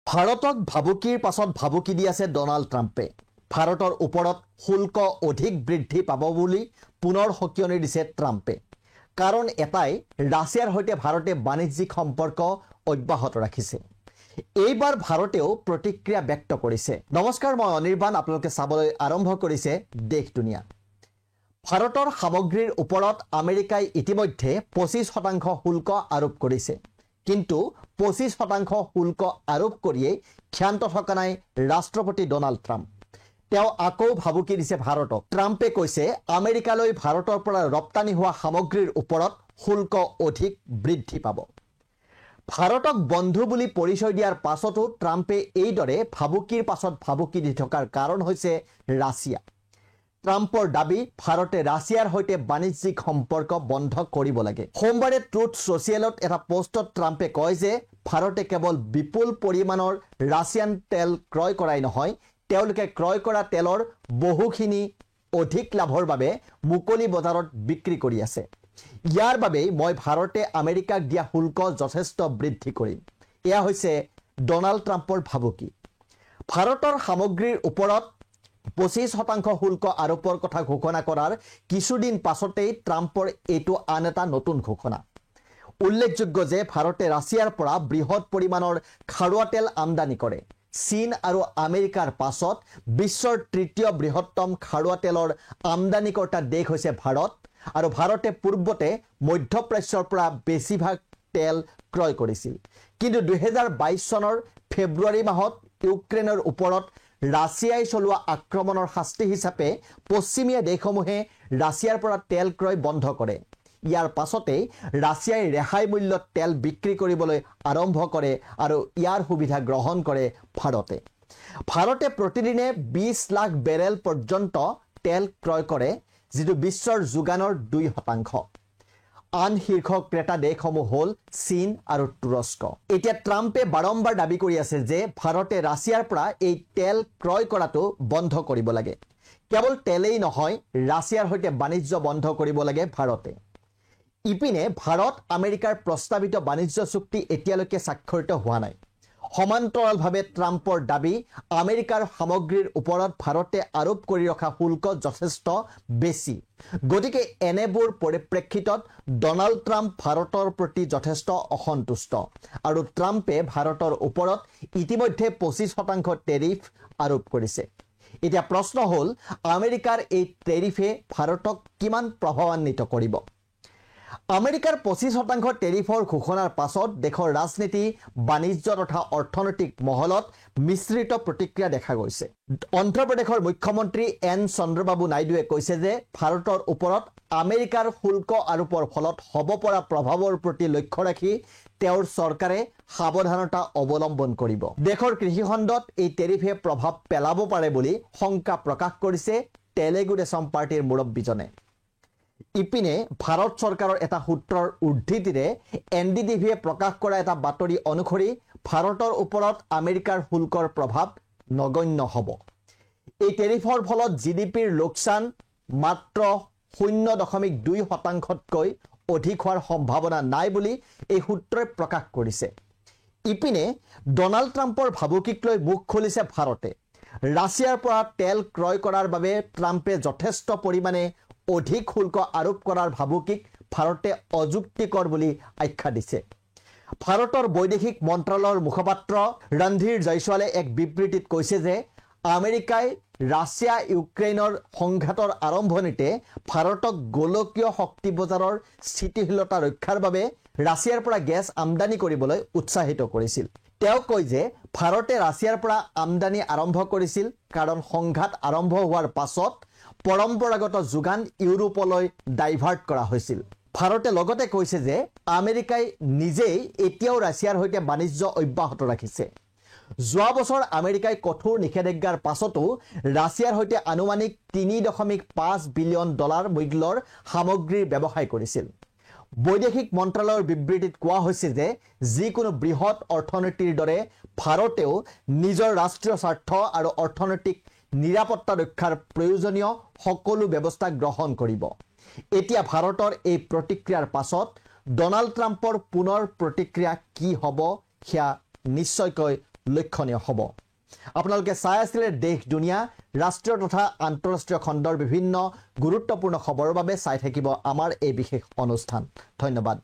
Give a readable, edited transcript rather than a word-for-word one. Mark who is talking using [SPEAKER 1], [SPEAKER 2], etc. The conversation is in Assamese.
[SPEAKER 1] ভাৰতক ভাবুকিৰ পাছত ভাবুকি দি আছে ডনাল্ড ট্ৰাম্পে। ভাৰতৰ ওপৰত শুল্ক অধিক বৃদ্ধি পাব বুলি পুনৰ সকিয়নি দিছে ট্ৰাম্পে। কাৰণ এটাই, ৰাছিয়াৰ সৈতে ভাৰতে বাণিজ্যিক সম্পৰ্ক অব্যাহত ৰাখিছে। এইবাৰ ভাৰতেও প্ৰতিক্ৰিয়া ব্যক্ত কৰিছে। নমস্কাৰ, মই অনিৰ্বাণ, আপোনালোকে চাবলৈ আৰম্ভ কৰিছে দেশ দুনিয়া। ভাৰতৰ সামগ্ৰীৰ ওপৰত আমেৰিকাই ইতিমধ্যে 25% শুল্ক আৰোপ কৰিছে। কিন্তু 25% শুল্ক আৰোপ কৰিয়েই ক্ষান্ত থকা নাই ৰাষ্ট্ৰপতি ডনাল্ড ট্ৰাম্প। তেওঁ আকৌ ভাবুকি দিছে ভাৰতক। ট্ৰাম্পে কৈছে আমেৰিকালৈ ভাৰতৰ পৰা ৰপ্তানি হোৱা সামগ্ৰীৰ ওপৰত শুল্ক অধিক বৃদ্ধি পাব। ভাৰতক বন্ধু বুলি পৰিচয় দিয়াৰ পাছতো ট্ৰাম্পে এইদৰে ভাবুকিৰ পাছত ভাবুকি দি থকাৰ কাৰণ হৈছে ৰাছিয়া। ট্ৰাম্পৰ দাবী, ভাৰতে ৰাছিয়াৰ সৈতে বাণিজ্যিক সম্পৰ্ক বন্ধ কৰিব লাগে। সোমবাৰে ট্ৰুথ ছ'চিয়েলত এটা পোষ্টত ট্ৰাম্পে কয় যে ভাৰতে কেৱল বিপুল পৰিমাণৰ ৰাছিয়ান তেল ক্ৰয় কৰাই নহয়, তেওঁলোকে ক্ৰয় কৰা তেলৰ বহুখিনি অধিক লাভৰ বাবে মুকলি বজাৰত বিক্ৰী কৰি আছে। ইয়াৰ বাবেই মই ভাৰতে আমেৰিকাক দিয়া শুল্ক যথেষ্ট বৃদ্ধি কৰিম। এয়া হৈছে ডনাল্ড ট্ৰাম্পৰ ভাবুকি। ভাৰতৰ সামগ্ৰীৰ ওপৰত 25% শুল্ক আৰোপৰ কথা ঘোষণা কৰাৰ কিছুদিন পাছতেই ট্ৰাম্পৰ এইটো আন এটা নতুন ঘোষণা। উল্লেখযোগ্য যে ভাৰতে ৰাছিয়াৰ পৰা বৃহৎ পৰিমাণৰ খাৰুৱা তেল আমদানি কৰে। চীন আৰু আমেৰিকাৰ পাছত বিশ্বৰ তৃতীয় বৃহত্তম খাৰুৱা তেলৰ আমদানিকৰ্তা দেশ হৈছে ভাৰত, আৰু ভাৰতে পূৰ্বতে মধ্যপ্ৰাচ্যৰ পৰা বেছিভাগ তেল ক্ৰয় কৰিছিল। কিন্তু 2022 চনৰ ফেব্ৰুৱাৰী মাহত ইউক্ৰেইনৰ ওপৰত ৰাছিয়াই চলোৱা আক্ৰমণৰ শাস্তি হিচাপে পশ্চিমীয়া দেশসমূহে ৰাছিয়াৰ পৰা তেল ক্ৰয় বন্ধ কৰে। ইয়াৰ পাছতেই ৰাছিয়াই ৰেহাই মূল্যত তেল বিক্ৰী কৰিবলৈ আৰম্ভ কৰে আৰু ইয়াৰ সুবিধা গ্ৰহণ কৰে ভাৰতে। ভাৰতে প্ৰতিদিনে 20 লাখ বেৰেল পৰ্যন্ত তেল ক্ৰয় কৰে, যিটো বিশ্বৰ যোগানৰ 2%। আন শীৰ্ষ ক্ৰেতা দেশসমূহ হ'ল চীন আৰু তুৰস্ক। এতিয়া ট্ৰাম্পে বাৰম্বাৰ দাবী কৰি আছে যে ভাৰতে ৰাছিয়াৰ পৰা এই তেল ক্ৰয় কৰাটো বন্ধ কৰিব লাগে। কেৱল তেলেই নহয়, ৰাছিয়াৰ সৈতে বাণিজ্য বন্ধ কৰিব লাগে ভাৰতে। ইপিনে ভাৰত আমেৰিকাৰ প্ৰস্তাৱিত বাণিজ্য চুক্তি এতিয়ালৈকে স্বাক্ষৰিত হোৱা নাই। সমান্তৰালভাৱে ট্ৰাম্পৰ দাবী, আমেৰিকাৰ সামগ্ৰীৰ ওপৰত ভাৰতে আৰোপ কৰি ৰখা শুল্ক যথেষ্ট বেছি। গতিকে এনেবোৰ পৰিপ্ৰেক্ষিতত ডনাল্ড ট্ৰাম্প ভাৰতৰ প্ৰতি যথেষ্ট অসন্তুষ্ট, আৰু ট্ৰাম্পে ভাৰতৰ ওপৰত ইতিমধ্যে 25% টেৰিফ আৰোপ কৰিছে। এতিয়া প্ৰশ্ন হ'ল, আমেৰিকাৰ এই টেৰিফে ভাৰতক কিমান প্ৰভাৱান্বিত কৰিব? আমেৰিকাৰ 25% টেৰিফৰ ঘোষণাৰ পাছত দেশৰ ৰাজনীতি, বাণিজ্য তথা অৰ্থনৈতিক মহলত মিশ্ৰিত প্ৰতিক্ৰিয়া দেখা গৈছে। অন্ধ্ৰপ্ৰদেশৰ মুখ্যমন্ত্ৰী এন চন্দ্ৰবাবু নাইডুৱে কৈছে যে ভাৰতৰ ওপৰত আমেৰিকাৰ শুল্ক আৰোপৰ ফলত হ'ব পৰা প্ৰভাৱৰ প্ৰতি লক্ষ্য ৰাখি তেওঁৰ চৰকাৰে সাৱধানতা অৱলম্বন কৰিব। দেশৰ কৃষিখণ্ডত এই টেৰিফে প্ৰভাৱ পেলাব পাৰে বুলি শংকা প্ৰকাশ কৰিছে তেলেগু দেশম পাৰ্টিৰ মুৰব্বীজনে। ইপিনে ভাৰত চৰকাৰৰ এটা সূত্ৰৰ উদ্ধৃতিৰে NDTV-য়ে প্ৰকাশ কৰা এটা বাতৰি অনুসৰি ভাৰতৰ ওপৰত আমেৰিকাৰ শুল্কৰ প্ৰভাৱ নগণ্য হ'ব। এই টেৰিফৰ ফলত GDP-ৰ লোকচান মাত্ৰ 0.2%তকৈ অধিক হোৱাৰ সম্ভাৱনা নাই বুলি এই সূত্ৰই প্ৰকাশ কৰিছে। ইপিনে ডনাল্ড ট্ৰাম্পৰ ভাবুকিক লৈ মুখ খুলিছে ভাৰতে। ৰাছিয়াৰ পৰা তেল ক্ৰয় কৰাৰ বাবে ট্ৰাম্পে যথেষ্ট পৰিমাণে অধিক শুল্ক আৰোপ কৰাৰ ভাবুকিক ভাৰতে অযুক্তিকৰ বুলি আখ্যা দিছে। ভাৰতৰ বৈদেশিক মন্ত্ৰালয়ৰ মুখপাত্ৰ ৰন্ধীৰ জয়ছোৱালে এক বিবৃতিত কৈছে যে আমেৰিকাই ৰাছিয়া ইউক্ৰেইনৰ সংঘাতৰ আৰম্ভণিতে ভাৰতক গোলকীয় শক্তি বজাৰৰ স্থিতিশীলতা ৰক্ষাৰ বাবে ৰাছিয়াৰ পৰা গেছ আমদানি কৰিবলৈ উৎসাহিত কৰিছিল। তেওঁ কয় যে ভাৰতে ৰাছিয়াৰ পৰা আমদানি আৰম্ভ কৰিছিল কাৰণ সংঘাত আৰম্ভ হোৱাৰ পাছত পৰম্পৰাগত যোগান ইউৰোপলৈ ডাইভাৰ্ট কৰা হৈছিল। ভাৰতে লগতে কৈছে যে আমেৰিকাই নিজেই এতিয়াও ৰাছিয়াৰ সৈতে বাণিজ্য অব্যাহত ৰাখিছে। যোৱা বছৰ আমেৰিকাই কঠোৰ নিষেধাজ্ঞাৰ পাছতো ৰাছিয়াৰ সৈতে আনুমানিক $3.5 বিলিয়ন মূল্যৰ সামগ্ৰীৰ ব্যৱসায় কৰিছিল। বৈদেশিক মন্ত্ৰালয়ৰ বিবৃতিত কোৱা হৈছে যে যিকোনো বৃহৎ অৰ্থনীতিৰ দৰে ভাৰতেও নিজৰ ৰাষ্ট্ৰীয় স্বাৰ্থ আৰু অৰ্থনৈতিক নিৰাপত্তা ৰক্ষাৰ প্ৰয়োজনীয় সকলো ব্যৱস্থা গ্ৰহণ কৰিব। এতিয়া ভাৰতৰ এই প্ৰতিক্ৰিয়াৰ পাছত ডনাল্ড ট্ৰাম্পৰ পুনৰ প্ৰতিক্ৰিয়া কি হ'ব সেয়া নিশ্চয়কৈ লক্ষণীয় হ'ব আপোনালোকে চাই আছিলে দেশ দুনিয়া ৰাষ্ট্ৰীয় তথা আন্তঃৰাষ্ট্ৰীয় খণ্ডৰ বিভিন্ন গুৰুত্বপূৰ্ণ খবৰৰ বাবে চাই থাকিব আমাৰ এই বিশেষ অনুষ্ঠান ধন্যবাদ